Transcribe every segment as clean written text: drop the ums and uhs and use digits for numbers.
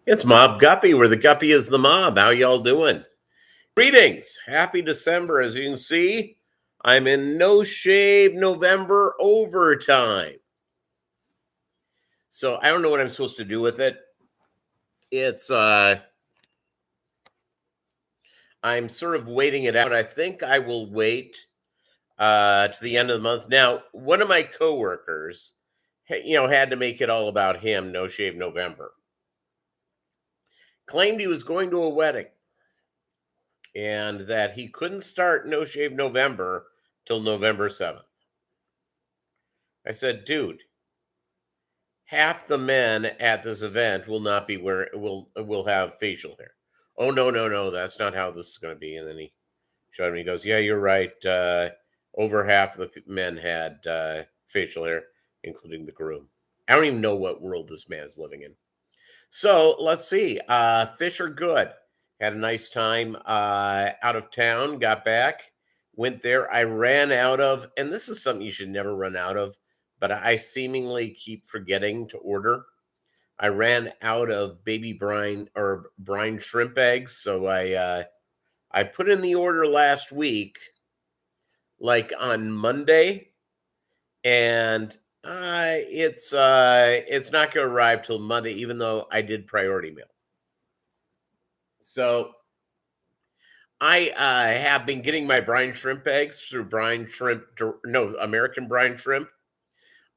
It's Mob Guppy, where the Guppy is the mob. How y'all doing? Greetings. Happy December. As you can see, I'm in No Shave November overtime. So I don't know what I'm supposed to do with it. It's I'm sort of waiting it out. I think I will wait to the end of the month. Now, one of my coworkers, had to make it all about him, No Shave November. Claimed he was going to a wedding and that he couldn't start No Shave November till November 7th. I said, dude, half the men at this event will not be will have facial hair. Oh no, that's not how this is going to be. And then he showed me. He goes, yeah, you're right. Over half of the men had facial hair, including the groom. I don't even know what world this man is living in. So let's see. Fish are good. Had a nice time out of town. Got back. Went there. I ran out of, and this is something you should never run out of, but I seemingly keep forgetting to order. I ran out of baby brine or brine shrimp eggs, so I put in the order last week, like on Monday, and it's not going to arrive till Monday, even though I did priority mail. So I have been getting my brine shrimp eggs through American brine shrimp.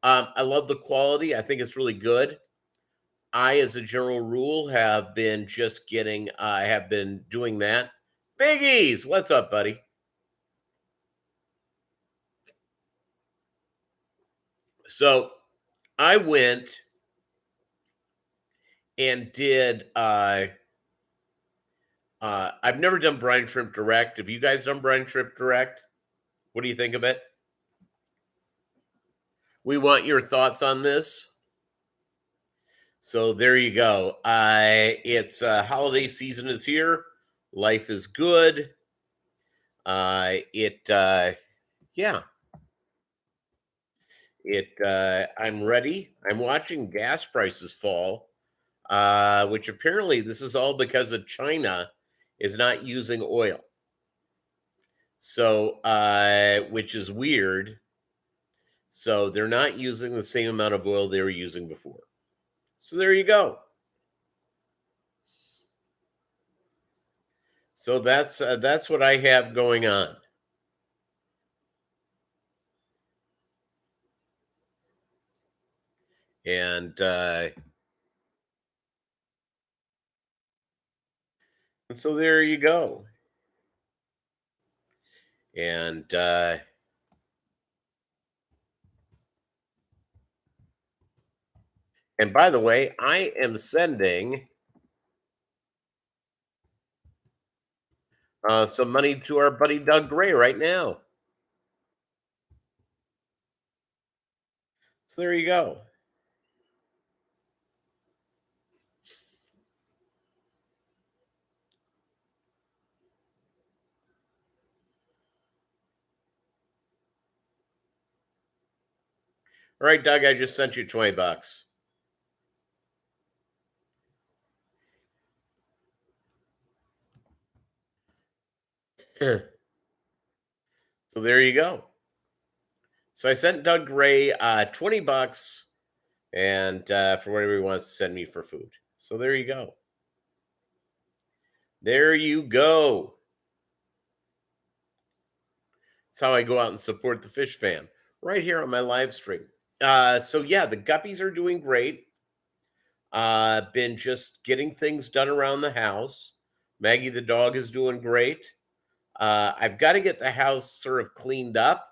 I love the quality. I think it's really good. I, as a general rule, have been doing that. Biggies, what's up, buddy? So I went and did. I've never done brine shrimp direct. Have you guys done brine shrimp direct? What do you think of it? We want your thoughts on this. So there you go. It's holiday season is here. Life is good. Yeah. I'm ready. I'm watching gas prices fall, which apparently this is all because of China is not using oil. So, which is weird. So they're not using the same amount of oil they were using before. So there you go. So that's what I have going on. And so there you go. And by the way, I am sending some money to our buddy Doug Gray right now. So there you go. All right, Doug, I just sent you $20. So there you go. So I sent Doug Gray $20 and for whatever he wants to send me for food. So there you go. There you go. That's how I go out and support the Fish Fam right here on my live stream. So yeah, the Guppies are doing great. Been just getting things done around the house. Maggie the dog is doing great. I've got to get the house sort of cleaned up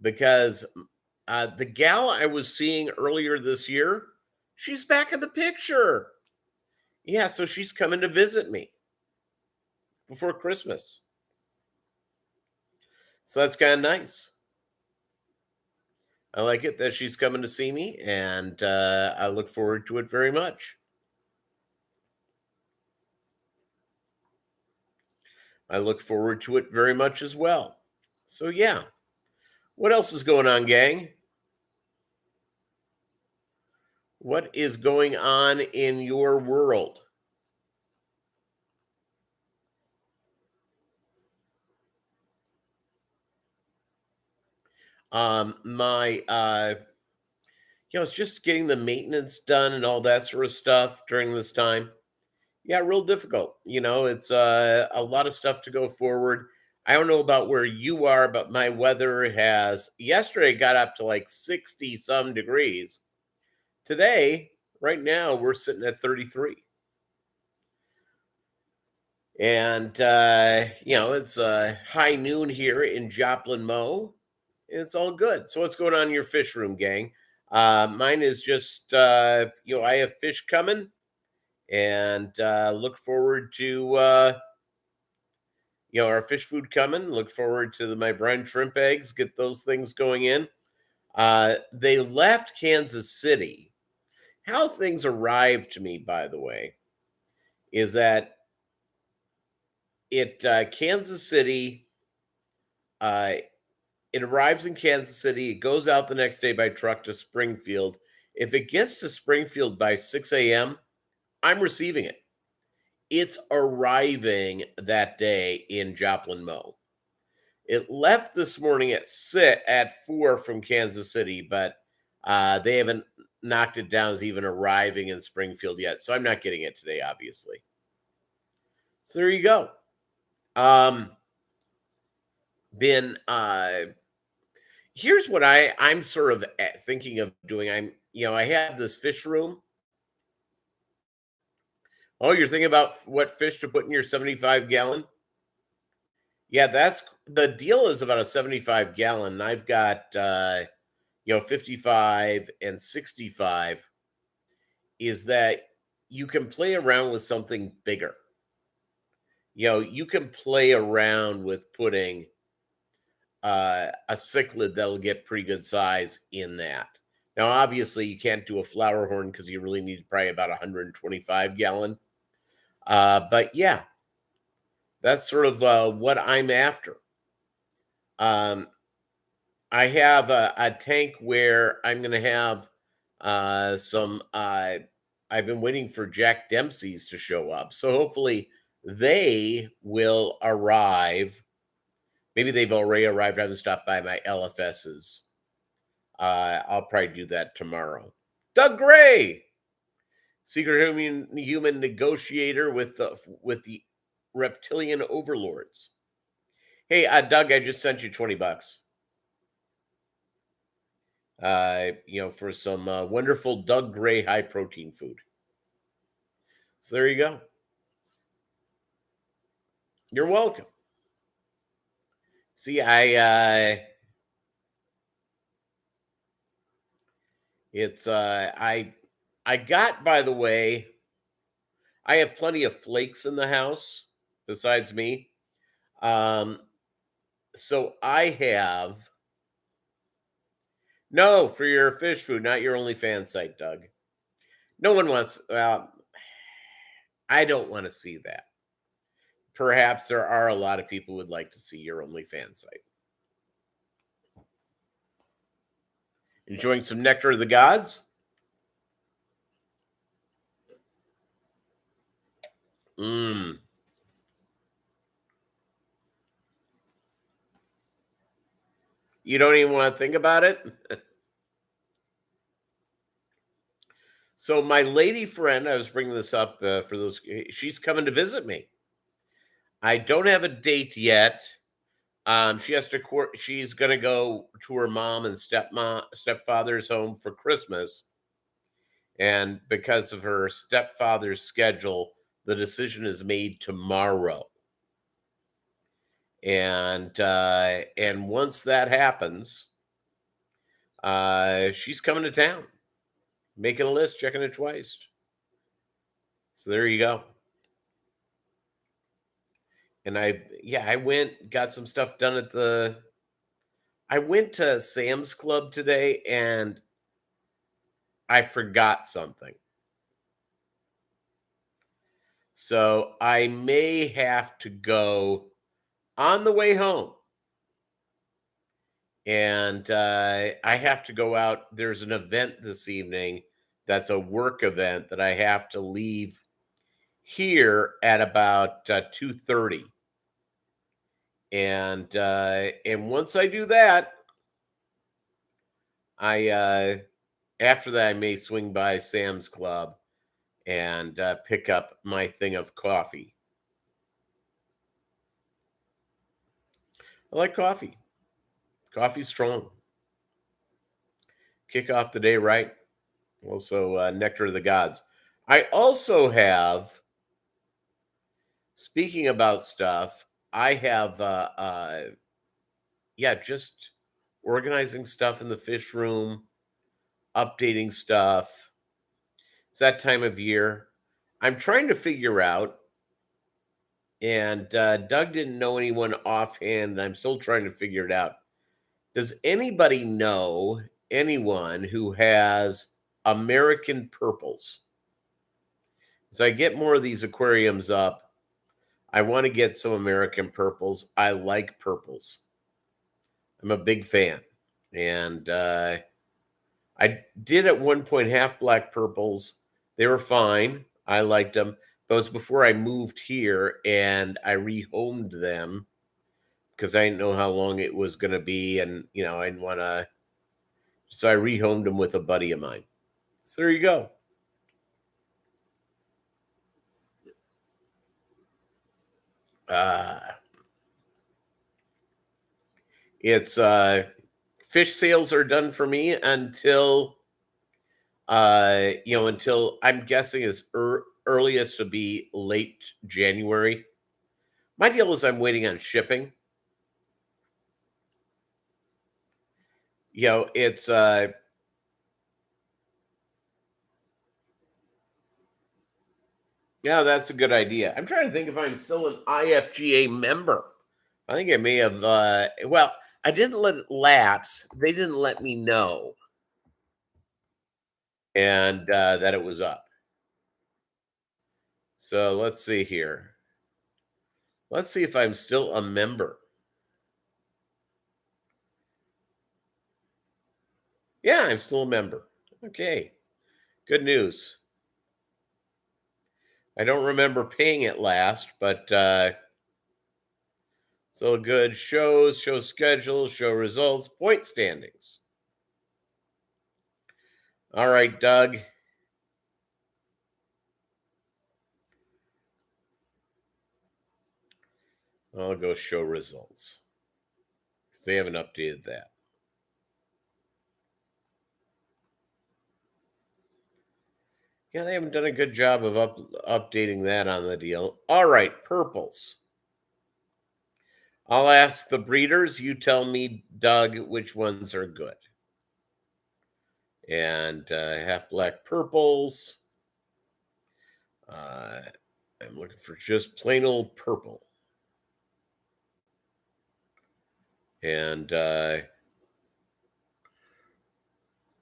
because the gal I was seeing earlier this year, she's back in the picture. Yeah, so she's coming to visit me before Christmas. So that's kind of nice. I like it that she's coming to see me, and I look forward to it very much. I look forward to it very much as well. So, yeah. What else is going on, gang? What is going on in your world? My it's just getting the maintenance done and all that sort of stuff during this time. Yeah, real difficult. It's a lot of stuff to go forward. I don't know about where you are, but my weather has yesterday got up to like 60 some degrees. Today, right now, we're sitting at 33. And it's high noon here in Joplin, Mo. It's all good. So what's going on in your fish room, gang? Mine is just I have fish coming and look forward to our fish food coming. Look forward to my brine shrimp eggs. Get those things going in. They left Kansas City. How things arrived to me, by the way, is that Kansas City. Uh, it arrives in Kansas City. It goes out the next day by truck to Springfield. If it gets to Springfield by 6 a.m., I'm receiving it. It's arriving that day in Joplin, Mo. It left this morning at 4 from Kansas City, but they haven't knocked it down as even arriving in Springfield yet. So I'm not getting it today, obviously. So there you go. Been Here's what I'm sort of thinking of doing. I have this fish room. Oh, you're thinking about what fish to put in your 75-gallon? Yeah, that's the deal is about a 75-gallon. I've got 55 and 65 is that you can play around with something bigger. You can play around with putting a cichlid that'll get pretty good size in that. Now, obviously, you can't do a flower horn because you really need probably about 125-gallon. But yeah, that's sort of what I'm after. I have a tank where I'm going to have some. I've been waiting for Jack Dempsey's to show up, so hopefully they will arrive. Maybe they've already arrived. I haven't stopped by my LFSs. I'll probably do that tomorrow. Doug Gray, secret human negotiator with the reptilian overlords. Hey, Doug, I just sent you $20. For some wonderful Doug Gray high protein food. So there you go. You're welcome. See, I got, by the way, I have plenty of flakes in the house besides me. So I have no for your fish food, not your OnlyFans site, Doug. No one wants. I don't want to see that. Perhaps there are a lot of people who would like to see your OnlyFans site. Enjoying some nectar of the gods? Mmm. You don't even want to think about it? So my lady friend, I was bringing this up for those, she's coming to visit me. I don't have a date yet. She has to she's going to go to her mom and stepfather's home for Christmas. And because of her stepfather's schedule, the decision is made tomorrow. And once that happens, she's coming to town, making a list, checking it twice. So there you go. And I went, got some stuff done I went to Sam's Club today and I forgot something. So I may have to go on the way home. And I have to go out. There's an event this evening that's a work event that I have to leave here at about 2:30. And once I do that, I after that I may swing by Sam's Club and pick up my thing of coffee. I like coffee. Coffee's strong. Kick off the day right. Also, nectar of the gods. I also have, speaking about stuff, I have, yeah, just organizing stuff in the fish room, updating stuff. It's that time of year. I'm trying to figure out, and Doug didn't know anyone offhand, and I'm still trying to figure it out. Does anybody know anyone who has American purples? As I get more of these aquariums up, I want to get some American purples. I like purples. I'm a big fan. And I did at one point half black purples. They were fine. I liked them. That was before I moved here, and I rehomed them because I didn't know how long it was going to be. And, I didn't want to. So I rehomed them with a buddy of mine. So there you go. It's fish sales are done for me until until I'm guessing is earliest to be late January. My deal is I'm waiting on shipping. It's yeah, that's a good idea. I'm trying to think if I'm still an IFGA member. I think I may have well, I didn't let it lapse. They didn't let me know. And that it was up. So let's see here. Let's see if I'm still a member. Yeah, I'm still a member. Okay. Good news. I don't remember paying it last, but so good. Show schedules, show results, point standings. All right, Doug. I'll go show results because they haven't updated that. Yeah, they haven't done a good job of updating that on the deal. All right, purples. I'll ask the breeders. You tell me, Doug, which ones are good. And half black purples. I'm looking for just plain old purple. And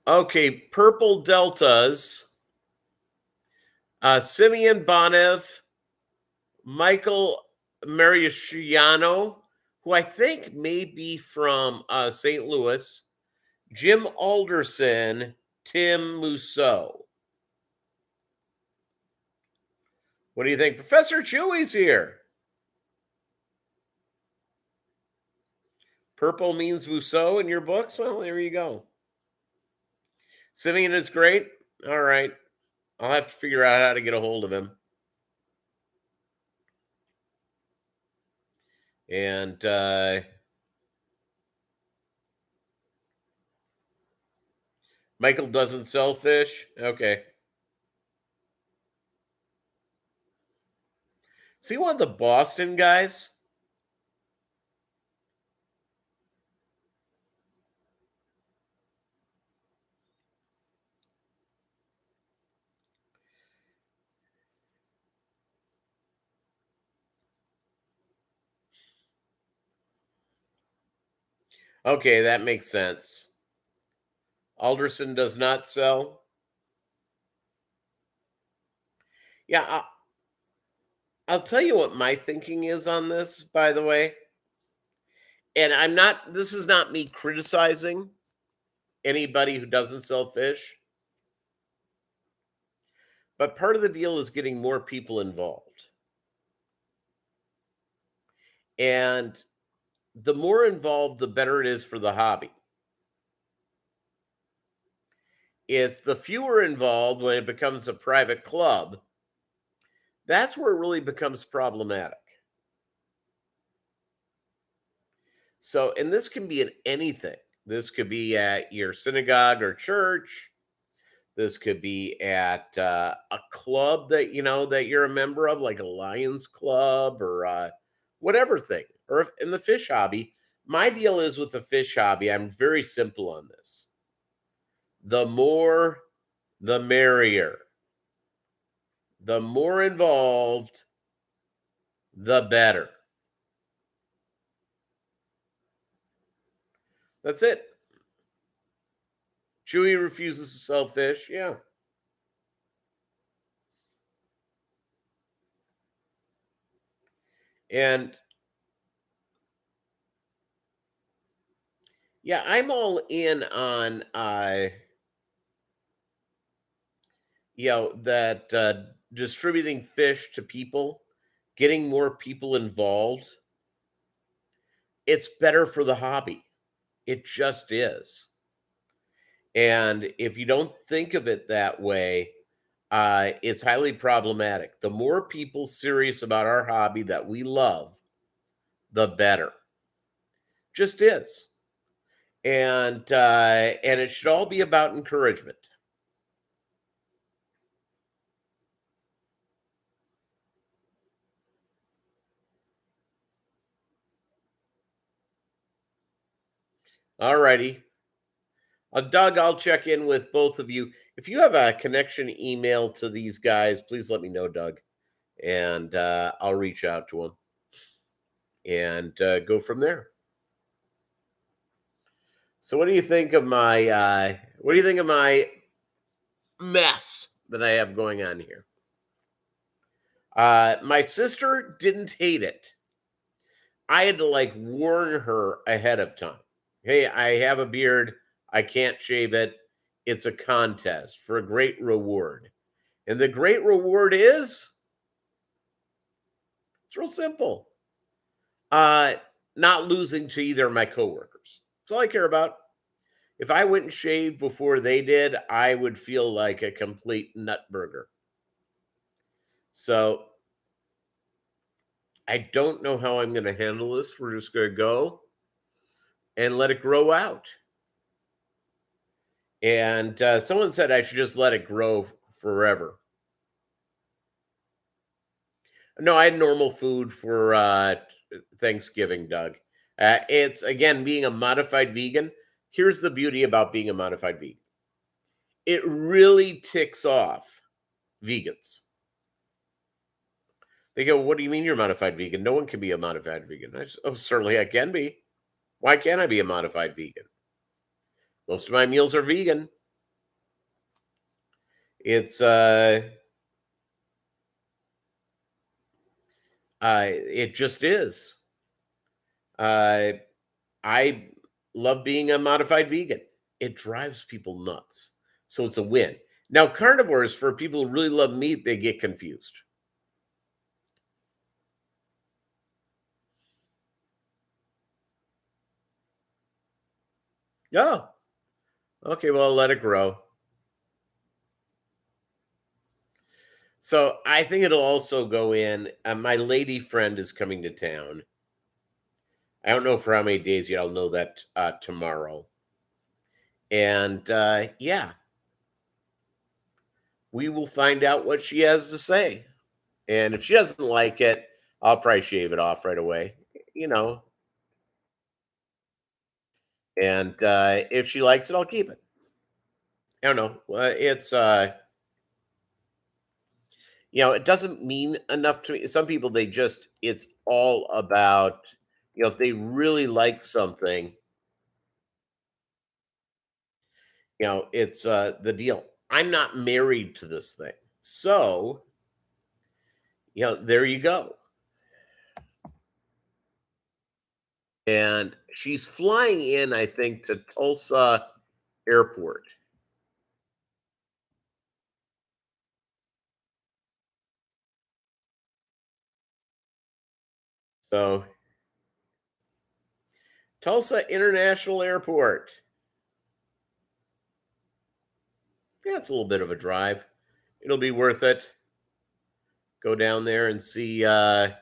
okay, purple deltas. Simeon Bonev, Michael Mariusciano, who I think may be from St. Louis, Jim Alderson, Tim Mousseau. What do you think? Professor Chewy's here. Purple means Mousseau in your books? Well, there you go. Simeon is great. All right. I'll have to figure out how to get a hold of him. And Michael doesn't sell fish? Okay. Is he one of the Boston guys? Okay, that makes sense. Alderson does not sell. Yeah, I'll tell you what my thinking is on this, by the way. And this is not me criticizing anybody who doesn't sell fish. But part of the deal is getting more people involved. And the more involved, the better it is for the hobby. It's the fewer involved when it becomes a private club. That's where it really becomes problematic. So, and this can be in anything. This could be at your synagogue or church. This could be at a club that that you're a member of, like a Lions Club or whatever thing. Or if, in the fish hobby, my deal is with the fish hobby. I'm very simple on this. The more, the merrier. The more involved, the better. That's it. Chewy refuses to sell fish. Yeah. And yeah, I'm all in on that distributing fish to people, getting more people involved. It's better for the hobby. It just is. And if you don't think of it that way, it's highly problematic. The more people serious about our hobby that we love, the better. Just is. And it should all be about encouragement. All righty. Doug, I'll check in with both of you. If you have a connection email to these guys, please let me know, Doug, and I'll reach out to them and go from there. So, what do you think of my mess that I have going on here? My sister didn't hate it. I had to like warn her ahead of time. Hey, I have a beard. I can't shave it. It's a contest for a great reward. And the great reward is it's real simple. Uh Not losing to either of my coworkers. That's all I care about. If I went and shaved before they did, I would feel like a complete nutburger. So I don't know how I'm going to handle this. We're just going to go and let it grow out. And someone said I should just let it grow forever. No, I had normal food for Thanksgiving, Doug. It's again being a modified vegan. Here's the beauty about being a modified vegan. It really ticks off vegans. They go, "What do you mean you're a modified vegan? No one can be a modified vegan." I said, "Oh, certainly I can be. Why can't I be a modified vegan? Most of my meals are vegan. It's it just is. Uh, I love being a modified vegan. It drives people nuts. So it's a win. Now, carnivores, for people who really love meat, they get confused. Yeah. Okay, well, let it grow. So I think it'll also go in. My lady friend is coming to town. I don't know for how many days yet. I'll know that tomorrow. And yeah, we will find out what she has to say. And if she doesn't like it, I'll probably shave it off right away. You know, and if she likes it, I'll keep it. I don't know. It's it doesn't mean enough to me. Some people they just it's all about if they really like something, it's the deal. I'm not married to this thing, so there you go. And she's flying in, I think, to Tulsa Airport. So, Tulsa International Airport. Yeah, it's a little bit of a drive. It'll be worth it. Go down there and see, go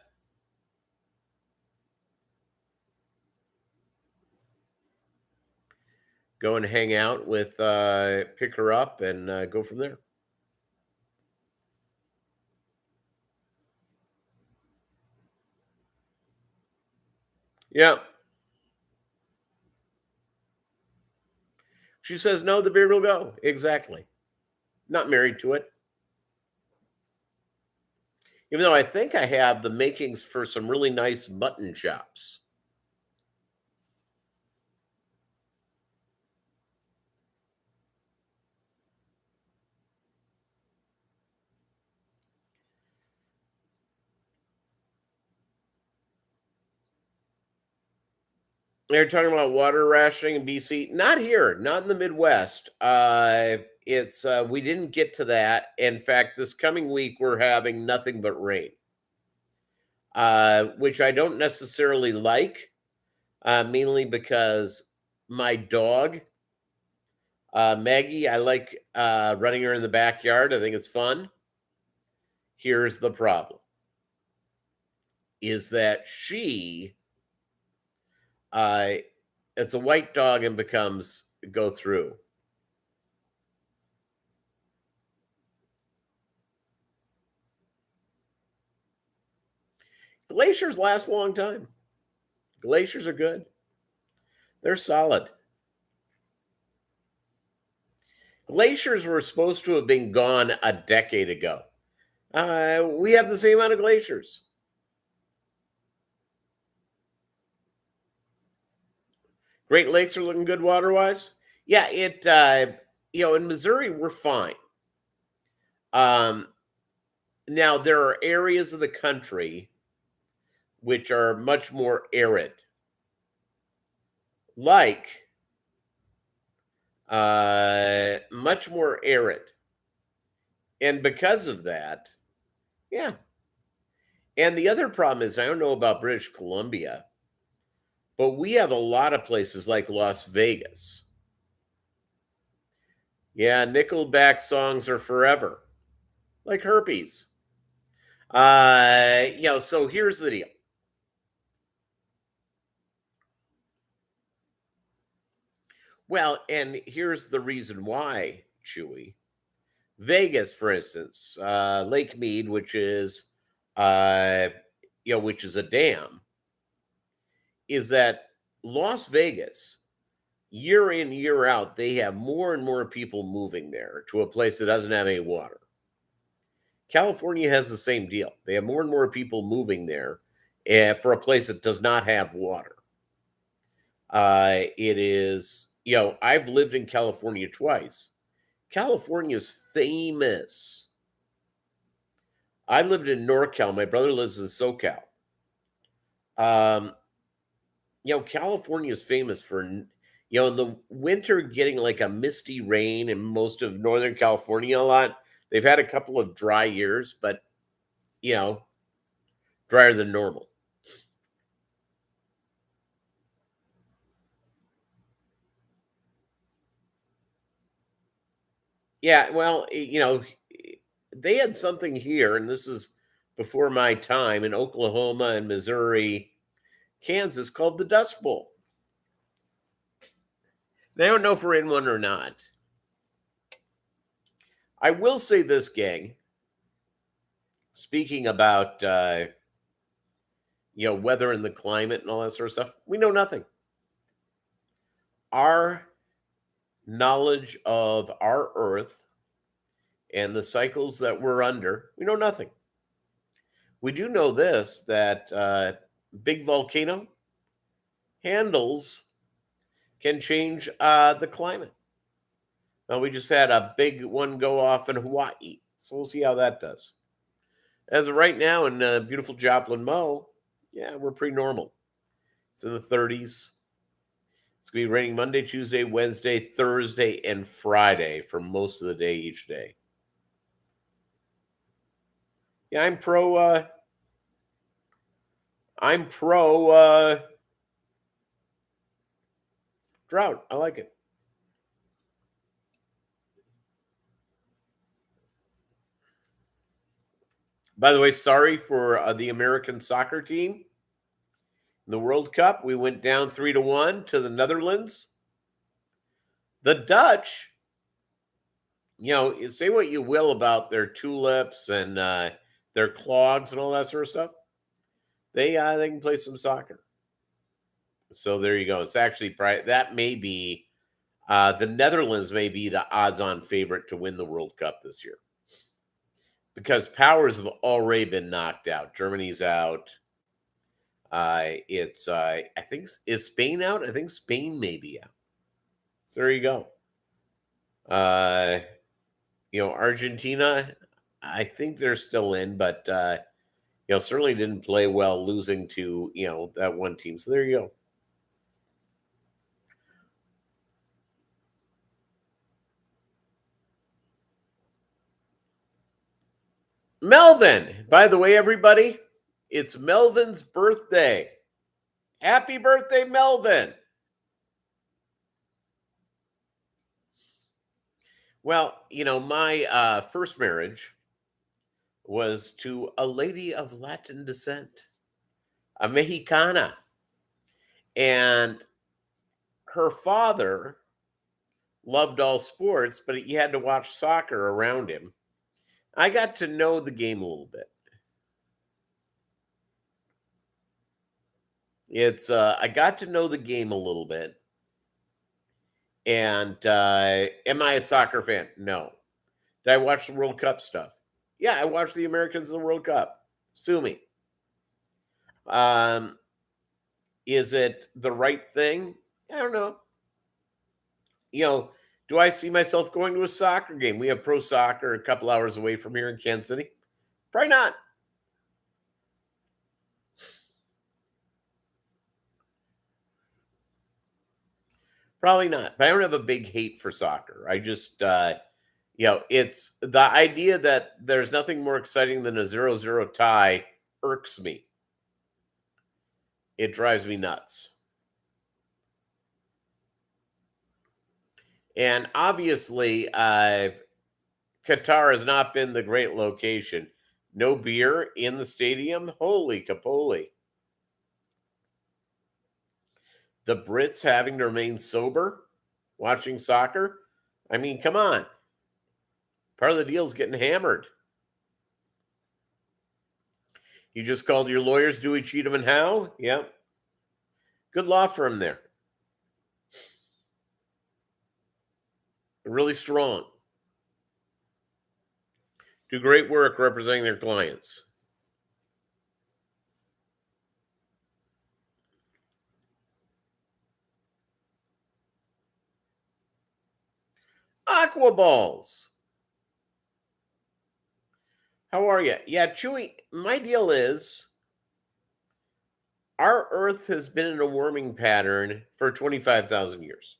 and hang out with, pick her up and go from there. Yeah. She says, no, the beard will go. Exactly. Not married to it. Even though I think I have the makings for some really nice mutton chops. They're talking about water rationing in BC. Not here, not in the Midwest. It's we didn't get to that. In fact, this coming week we're having nothing but rain, which I don't necessarily like, mainly because my dog, Maggie, I like running her in the backyard. I think it's fun. Here's the problem: is that she, uh, it's a white dog and becomes go through. Glaciers last a long time. Glaciers are good. They're solid. Glaciers were supposed to have been gone a decade ago. We have the same amount of glaciers. Great Lakes are looking good water wise. Yeah, in Missouri we're fine. Um, Now there are areas of the country which are much more arid, like much more arid, and because of that, yeah. And the other problem is, I don't know about British Columbia, but we have a lot of places like Las Vegas. Yeah, Nickelback songs are forever, like herpes. So here's the deal. Well, and here's the reason why, Chewy. Vegas, for instance, Lake Mead, uh, which is a dam, is that Las Vegas, year in, year out, they have more and more people moving there to a place that doesn't have any water. California has the same deal. They have more and more people moving there for a place that does not have water. It is, I've lived in California twice. California's famous. I lived in NorCal. My brother lives in SoCal. Um, California is famous for, in the winter getting like a misty rain in most of Northern California a lot. They've had a couple of dry years, but, you know, drier than normal. Yeah, well, they had something here, and this is before my time in Oklahoma and Missouri, Kansas, called the Dust Bowl. They don't know if we're in one or not. I will say this, gang. Speaking about weather and the climate and all that sort of stuff, we know nothing. Our knowledge of our Earth and the cycles that we're under, we know nothing. We do know this, that big volcano handles can change the climate. Now, we just had a big one go off in Hawaii, so we'll see how that does. As of right now in beautiful Joplin, Mo, yeah, we're pretty normal. It's in the 30s. It's going to be raining Monday, Tuesday, Wednesday, Thursday, and Friday for most of the day each day. Yeah, I'm pro I'm pro drought. I like it. By the way, sorry for the American soccer team in the World Cup. We went down 3-1 to the Netherlands. The Dutch, say what you will about their tulips and their clogs and all that sort of stuff. They can play some soccer. So there you go. It's actually that may be the Netherlands may be the odds-on favorite to win the World Cup this year because powers have already been knocked out. Germany's out. It's I think is Spain out? I think Spain may be out. So there you go. Argentina, I think they're still in, but certainly didn't play well losing to, that one team. So there you go. Melvin, by the way, everybody, it's Melvin's birthday. Happy birthday, Melvin. Well, my first marriage was to a lady of Latin descent, a Mexicana. And her father loved all sports, but he had to watch soccer around him. I got to know the game a little bit. I got to know the game a little bit. And am I a soccer fan? No. Did I watch the World Cup stuff? Yeah, I watched the Americans in the World Cup. Sue me. Is it the right thing? I don't know. Do I see myself going to a soccer game? We have pro soccer a couple hours away from here in Kansas City. Probably not. Probably not. But I don't have a big hate for soccer. I just, it's the idea that there's nothing more exciting than a 0-0 tie irks me. It drives me nuts. And obviously, Qatar has not been the great location. No beer in the stadium? Holy capoli. The Brits having to remain sober watching soccer? I mean, come on. Part of the deal is getting hammered. You just called your lawyers Dewey, Cheatham, and Howe? Yeah. Good law firm there. Really strong. Do great work representing their clients. Aqua Balls. How are you? Yeah, Chewy, my deal is our Earth has been in a warming pattern for 25,000 years.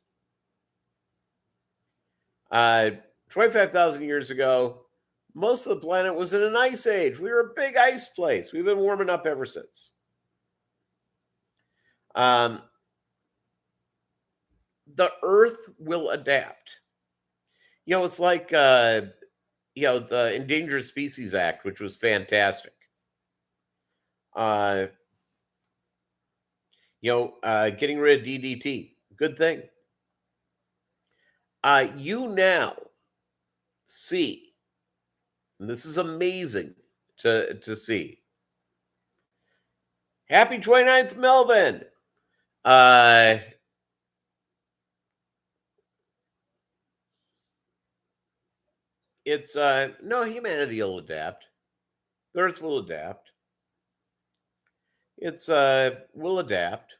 25,000 years ago, most of the planet was in an ice age. We were a big ice place. We've been warming up ever since. The Earth will adapt. It's like, the Endangered Species Act, which was fantastic. Getting rid of DDT, good thing. You now see, and this is amazing to see. Happy 29th, Melvin. It's no, humanity will adapt. The Earth will adapt. It's will adapt.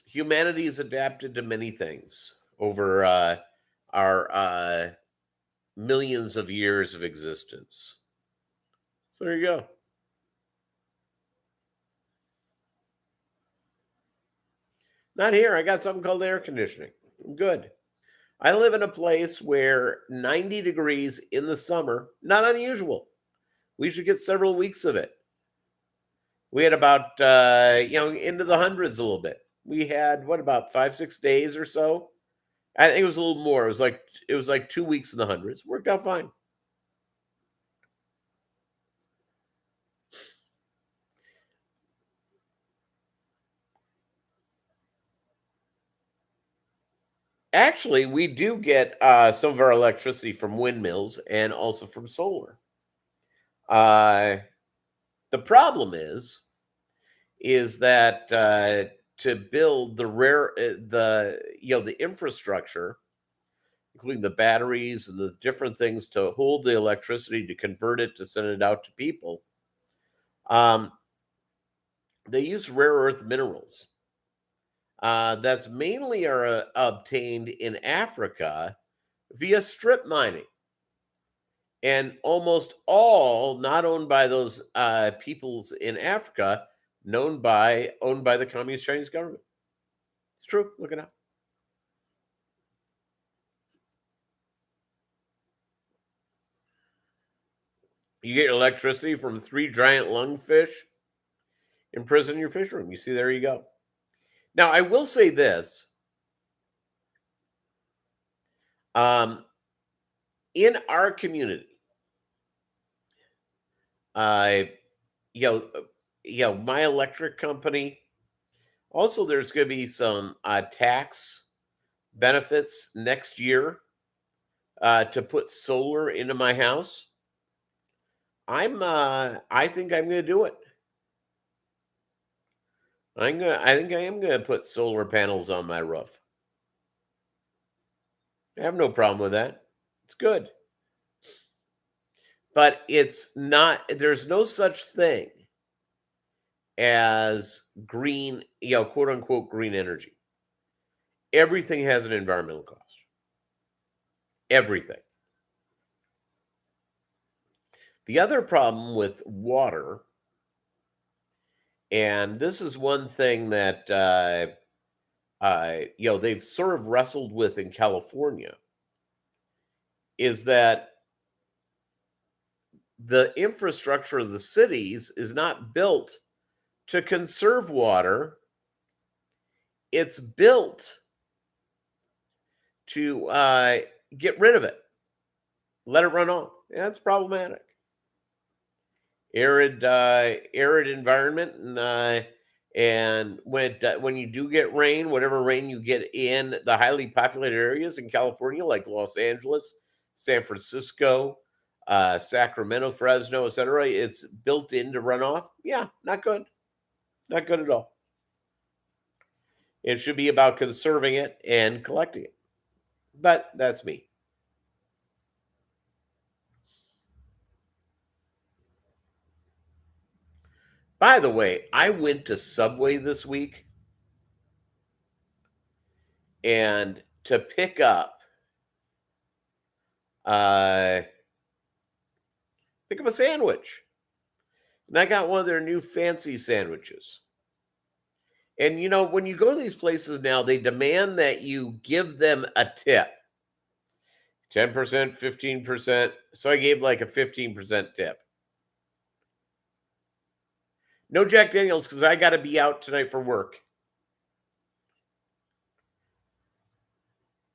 Humanity has adapted to many things over our millions of years of existence. So there you go. Not here. I got something called air conditioning. I'm good. I live in a place where 90 degrees in the summer, not unusual. We should get several weeks of it. We had about into the hundreds a little bit. We had what about 5 6 days or so? I think it was a little more. It was like 2 weeks in the hundreds. Worked out fine. Actually, we do get some of our electricity from windmills and also from solar. Uh, the problem is that to build the infrastructure, including the batteries and the different things to hold the electricity to convert it to send it out to people, um, they use rare earth minerals. That's mainly are obtained in Africa via strip mining, and almost all not owned by those peoples in Africa, owned by the Communist Chinese government. It's true. Look it up. You get your electricity from 3 giant lungfish imprisoned in your fish room. You see, there you go. Now, I will say this: um, in our community, uh, you know, my electric company. Also, there's going to be some tax benefits next year to put solar into my house. I think I'm going to do it. I think I am going to put solar panels on my roof. I have no problem with that. It's good. But it's not, there's no such thing as green, quote unquote green energy. Everything has an environmental cost. Everything. The other problem with water, and this is one thing that they've sort of wrestled with in California, is that the infrastructure of the cities is not built to conserve water. It's built to get rid of it, let it run off. Yeah, that's problematic. Arid environment, and when you do get rain, whatever rain you get in the highly populated areas in California, like Los Angeles, San Francisco, Sacramento, Fresno, etc., it's built into runoff. Yeah, not good, not good at all. It should be about conserving it and collecting it, but that's me. By the way, I went to Subway this week and to uh pick up a sandwich. And I got one of their new fancy sandwiches. And when you go to these places now, they demand that you give them a tip. 10%, 15%. So I gave like a 15% tip. No Jack Daniels because I got to be out tonight for work.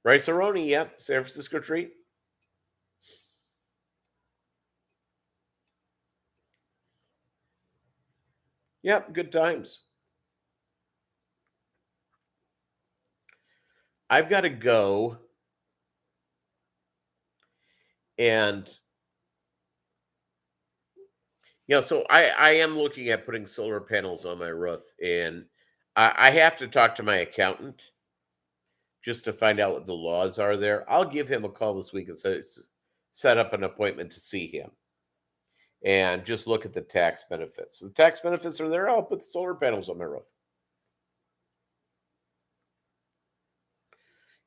Rice-A-Roni, yep. San Francisco treat. Yep, good times. I've got to go and so I am looking at putting solar panels on my roof, and I have to talk to my accountant just to find out what the laws are there. I'll give him a call this week and set up an appointment to see him and just look at the tax benefits. The tax benefits are there. I'll put the solar panels on my roof.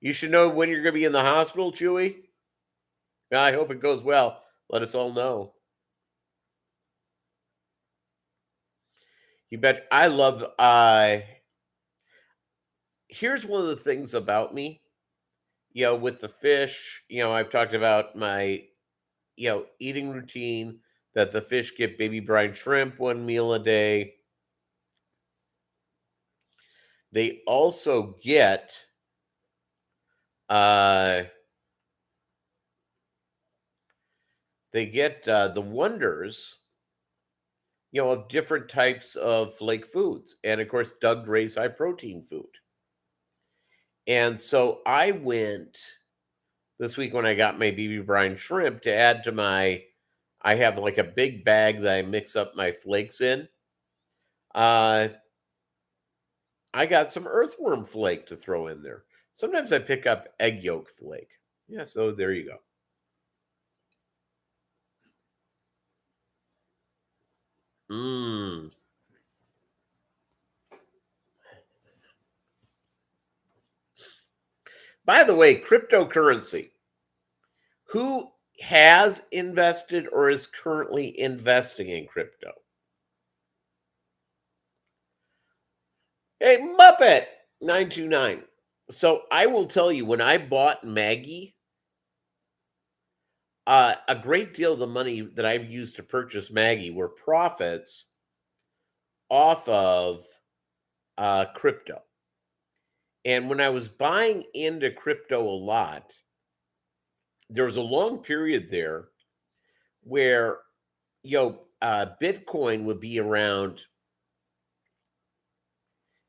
You should know when you're going to be in the hospital, Chewy. I hope it goes well. Let us all know. You bet. I love. Here's one of the things about me. With the fish. I've talked about my eating routine, that the fish get baby brine shrimp 1 meal a day. They also get uh, the wonders, of different types of flake foods, and of course, Doug Gray's high protein food. And so I went this week when I got my baby brine shrimp to add to I have like a big bag that I mix up my flakes in. I got some earthworm flake to throw in there. Sometimes I pick up egg yolk flake. Yeah, so there you go. Mmm. By the way, cryptocurrency. Who has invested or is currently investing in crypto? Hey, Muppet 929. So I will tell you, when I bought Maggie, a great deal of the money that I used to purchase Maggie were profits off of crypto. And when I was buying into crypto a lot, there was a long period there where Bitcoin would be around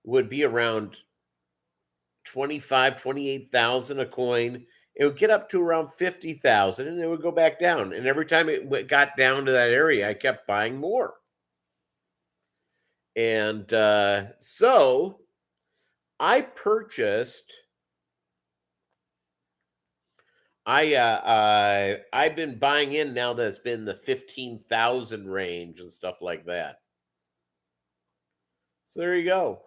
28,000 a coin. It would get up to around 50,000 and it would go back down. And every time it got down to that area, I kept buying more. And so I purchased. I've been buying in now that it's been the 15,000 range and stuff like that. So there you go.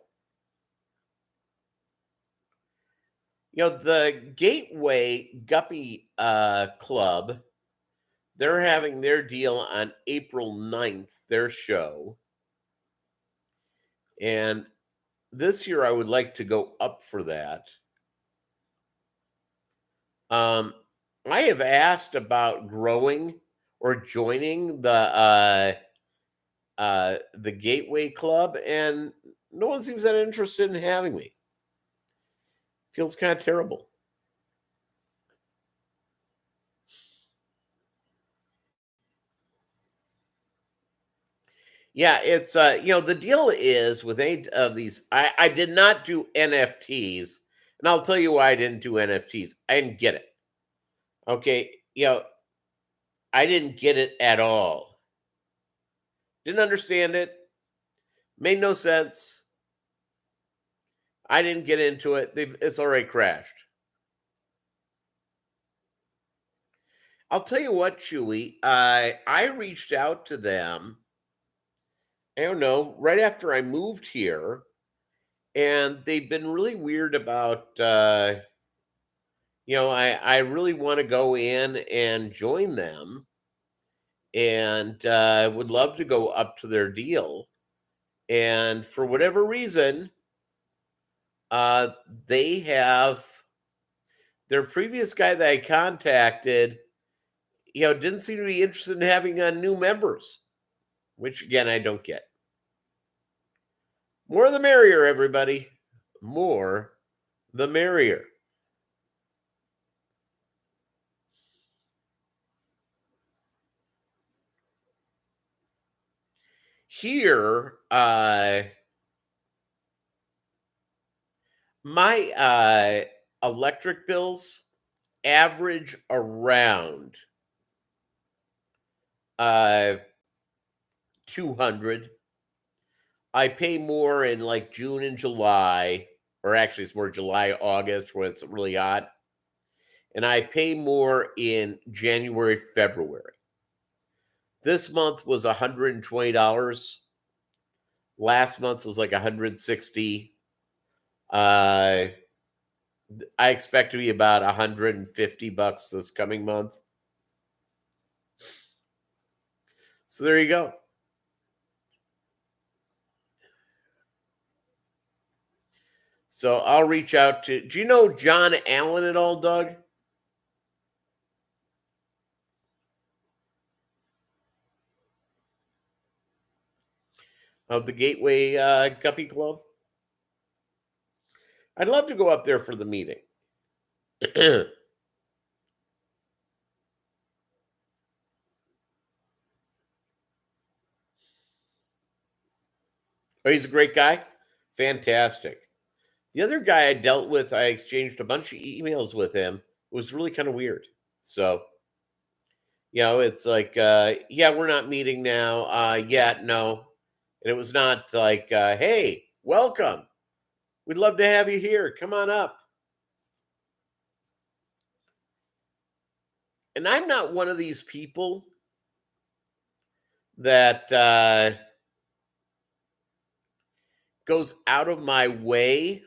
The Gateway Guppy Club, they're having their deal on April 9th, their show. And this year I would like to go up for that. I have asked about growing or joining the Gateway Club, and no one seems that interested in having me. Feels kind of terrible. Yeah, it's the deal is with any of these, I did not do NFTs, and I'll tell you why I didn't do NFTs. I didn't get it. Okay, I didn't get it at all. Didn't understand it. Made no sense. I didn't get into it. It's already crashed. I'll tell you what, Chewy. I reached out to them. I don't know, right after I moved here, and they've been really weird about. I really want to go in and join them, and would love to go up to their deal. And for whatever reason, uh, they have their previous guy that I contacted, didn't seem to be interested in having new members, which again, I don't get. More the merrier, everybody. More the merrier. Here, my electric bills average around 200. I pay more in like June and July, or actually it's more July, August when it's really hot. And I pay more in January, February. This month was $120. Last month was like 160. I expect to be about $150 this coming month. So there you go. So I'll reach out to. Do you know John Allen at all, Doug? of the Gateway Guppy Club. I'd love to go up there for the meeting. Oh, he's a great guy. Fantastic. The other guy I dealt with, I exchanged a bunch of emails with him. It was really kind of weird. So, it's like, yeah, we're not meeting now. Yeah, no. And it was not like, hey, welcome. We'd love to have you here. Come on up. And I'm not one of these people that goes out of my way.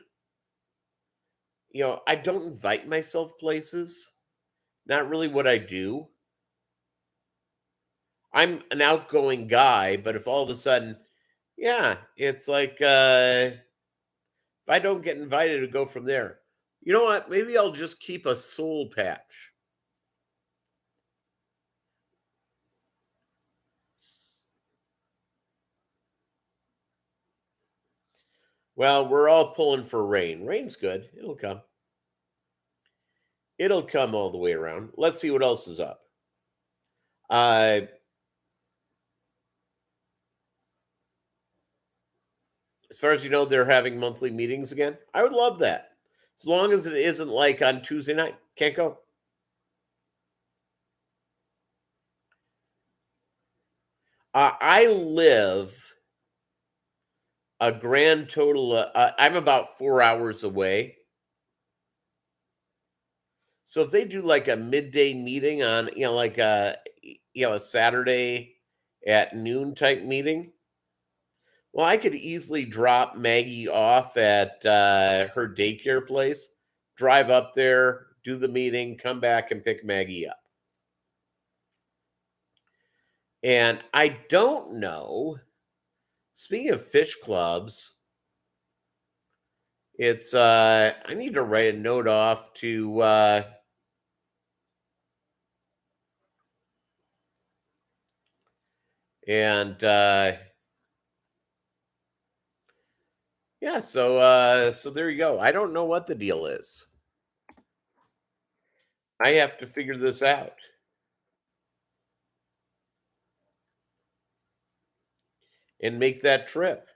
I don't invite myself places. Not really what I do. I'm an outgoing guy, but if all of a sudden, yeah, it's like if I don't get invited to go from there, you know what? Maybe I'll just keep a soul patch. Well, we're all pulling for rain. Rain's good. It'll come. It'll come all the way around. Let's see what else is up. Uh, as far as you know, they're having monthly meetings again. I would love that. As long as it isn't like on Tuesday night. Can't go. I live a grand total. I'm about 4 hours away. So if they do like a midday meeting on, like a Saturday at noon type meeting, well, I could easily drop Maggie off at her daycare place, drive up there, do the meeting, come back and pick Maggie up. And I don't know. Speaking of fish clubs, it's I need to write a note off to and yeah, so there you go. I don't know what the deal is. I have to figure this out and make that trip.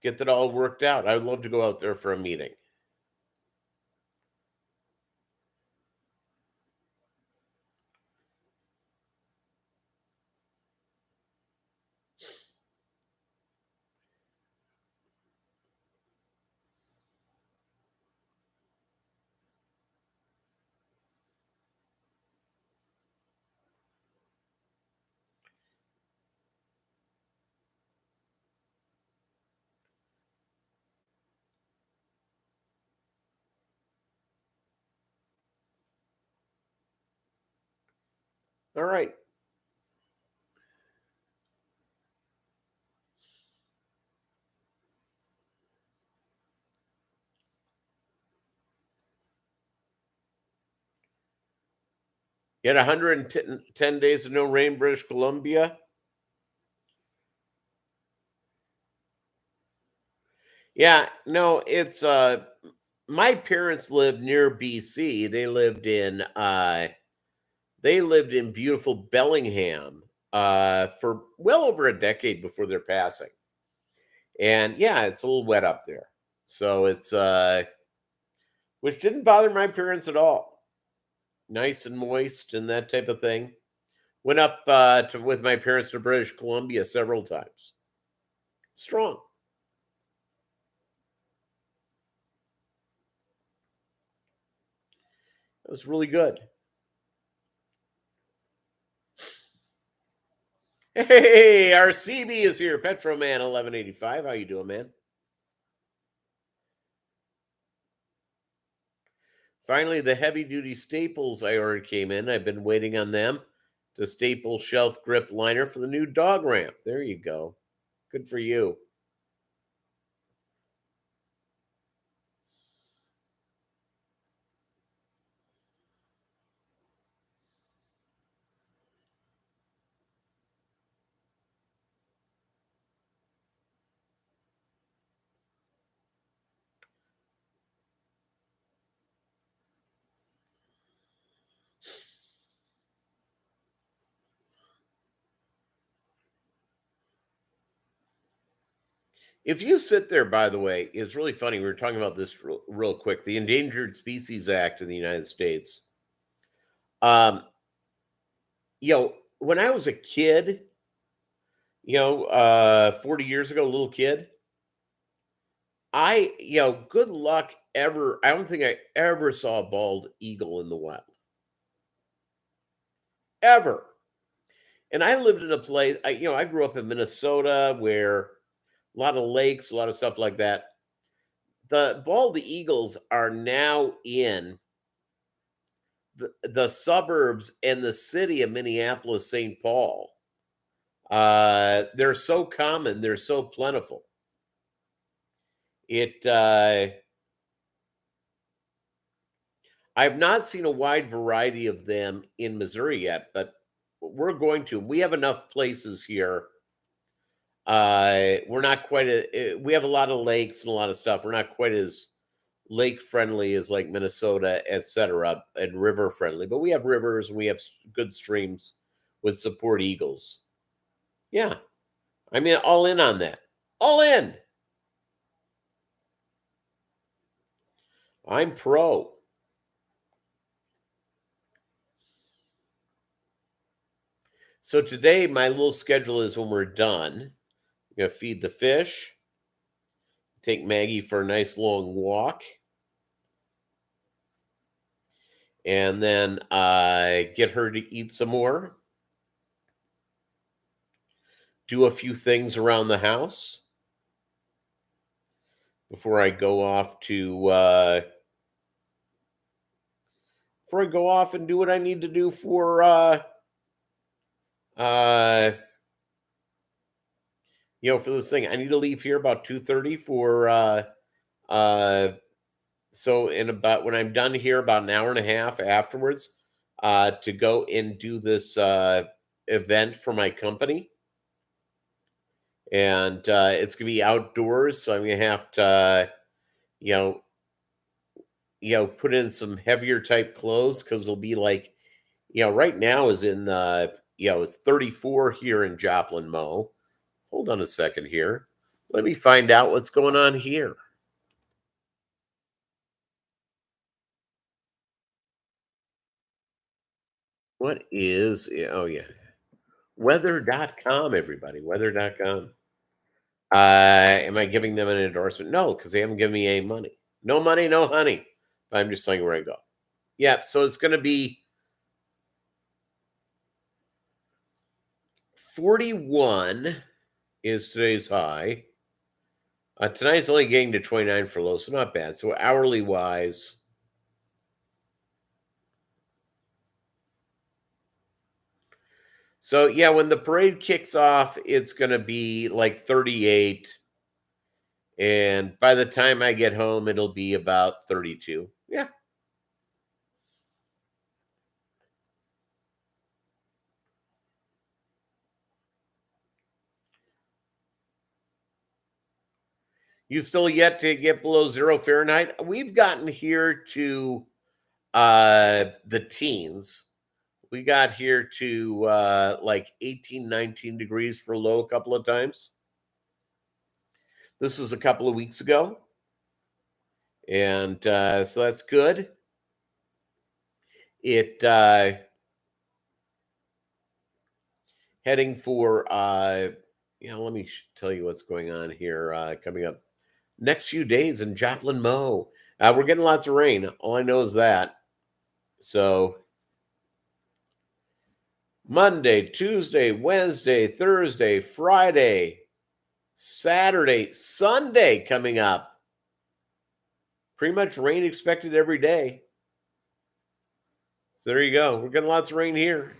Get that all worked out. I would love to go out there for a meeting. All right. You had 110 days of no rain, British Columbia. Yeah, no, it's my parents lived near BC. They lived in beautiful Bellingham for well over a decade before their passing. And yeah, it's a little wet up there. So it's which didn't bother my parents at all. Nice and moist and that type of thing. Went up with my parents to British Columbia several times. Strong. It was really good. Hey, our CB is here. Petroman 1185. How you doing, man? Finally, the heavy duty staples I ordered came in. I've been waiting on them. The staple shelf grip liner for the new dog ramp. There you go. Good for you. If you sit there, by the way, it's really funny. We were talking about this real quick. The Endangered Species Act in the United States. Um, when I was a kid, 40 years ago, a little kid, good luck ever. I don't think I ever saw a bald eagle in the wild, ever. And I lived in a place, I grew up in Minnesota where a lot of lakes, a lot of stuff like that. The bald eagles are now in the suburbs and the city of Minneapolis, St. Paul. They're so common, they're so plentiful. I've not seen a wide variety of them in Missouri yet, but we're going to. We have enough places here. We're not quite we have a lot of lakes and a lot of stuff. We're not quite as lake friendly as like Minnesota, etc., and river friendly, but we have rivers and we have good streams with support eagles. Yeah. I mean, all in on that. All in. I'm pro. So today, my little schedule is when we're done, I'm going to feed the fish, take Maggie for a nice long walk, and then get her to eat some more, do a few things around the house before I go off and do what I need to do for for this thing. I need to leave here about 2:30 for so in about when I'm done here, about an hour and a half afterwards, to go and do this event for my company. And it's gonna be outdoors, so I'm gonna have to put in some heavier type clothes because it'll be like, right now is in it's 34 here in Joplin, Mo. Hold on a second here. Let me find out what's going on here. What is, oh yeah, weather.com, everybody, weather.com. Am I giving them an endorsement? No, because they haven't given me any money. No money, no honey. I'm just telling you where I go. Yeah, so it's going to be 41 is today's high. Tonight's only getting to 29 for low, so not bad. So hourly wise, so yeah, when the parade kicks off, it's going to be like 38. And by the time I get home, it'll be about 32. Yeah. You've still yet to get below 0 Fahrenheit. We've gotten here to the teens. We got here to like 18, 19 degrees for low a couple of times. This was a couple of weeks ago. And so that's good. It heading for let me tell you what's going on here coming up next few days in Joplin, Mo. We're getting lots of rain. All I know is that. So Monday, Tuesday, Wednesday, Thursday, Friday, Saturday, Sunday coming up. Pretty much rain expected every day. So there you go. We're getting lots of rain here.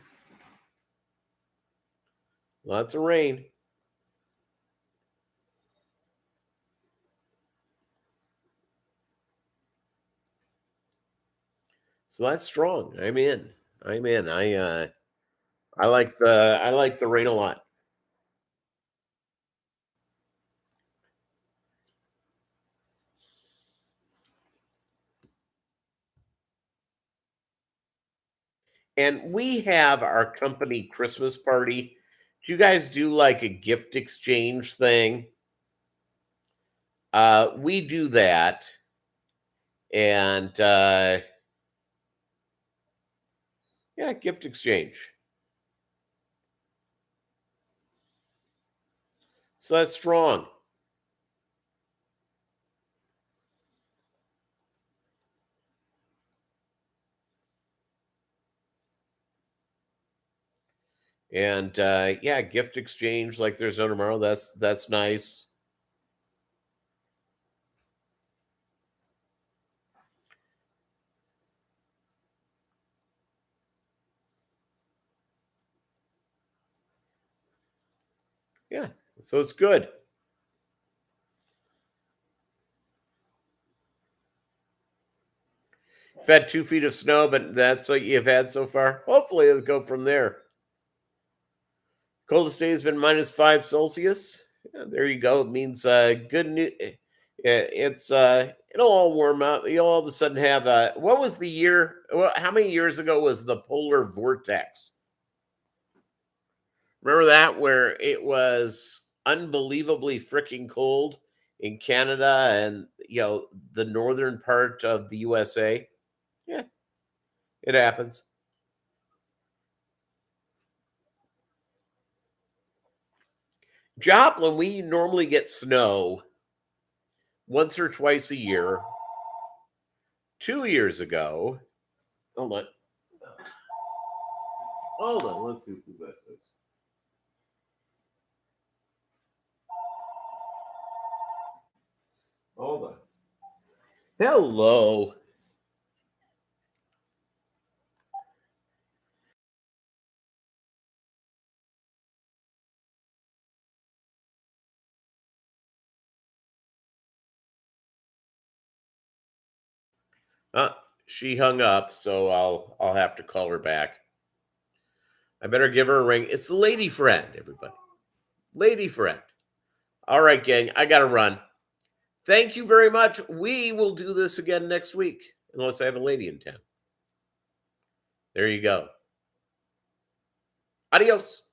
Lots of rain. So that's strong. I'm in. I like the rain a lot. And we have our company Christmas party. Do you guys do like a gift exchange thing? We do that, and yeah, gift exchange. So that's strong. And yeah, gift exchange like there's no tomorrow. That's nice. Yeah, so it's good. You've had 2 feet of snow, but that's what you've had so far. Hopefully, it'll go from there. Coldest day has been -5 Celsius. Yeah, there you go. It means good news. It's it'll all warm up. You'll all of a sudden have what was the year? Well, how many years ago was the polar vortex? Remember that where it was unbelievably freaking cold in Canada and the northern part of the USA? Yeah, it happens. Joplin, we normally get snow once or twice a year. 2 years ago, hold on, hold on. Let's see who's this is. Hold on. Hello. Uh, she hung up, so I'll have to call her back. I better give her a ring. It's the lady friend, everybody. Lady friend. All right, gang. I gotta run. Thank you very much. We will do this again next week, unless I have a lady in town. There you go. Adios.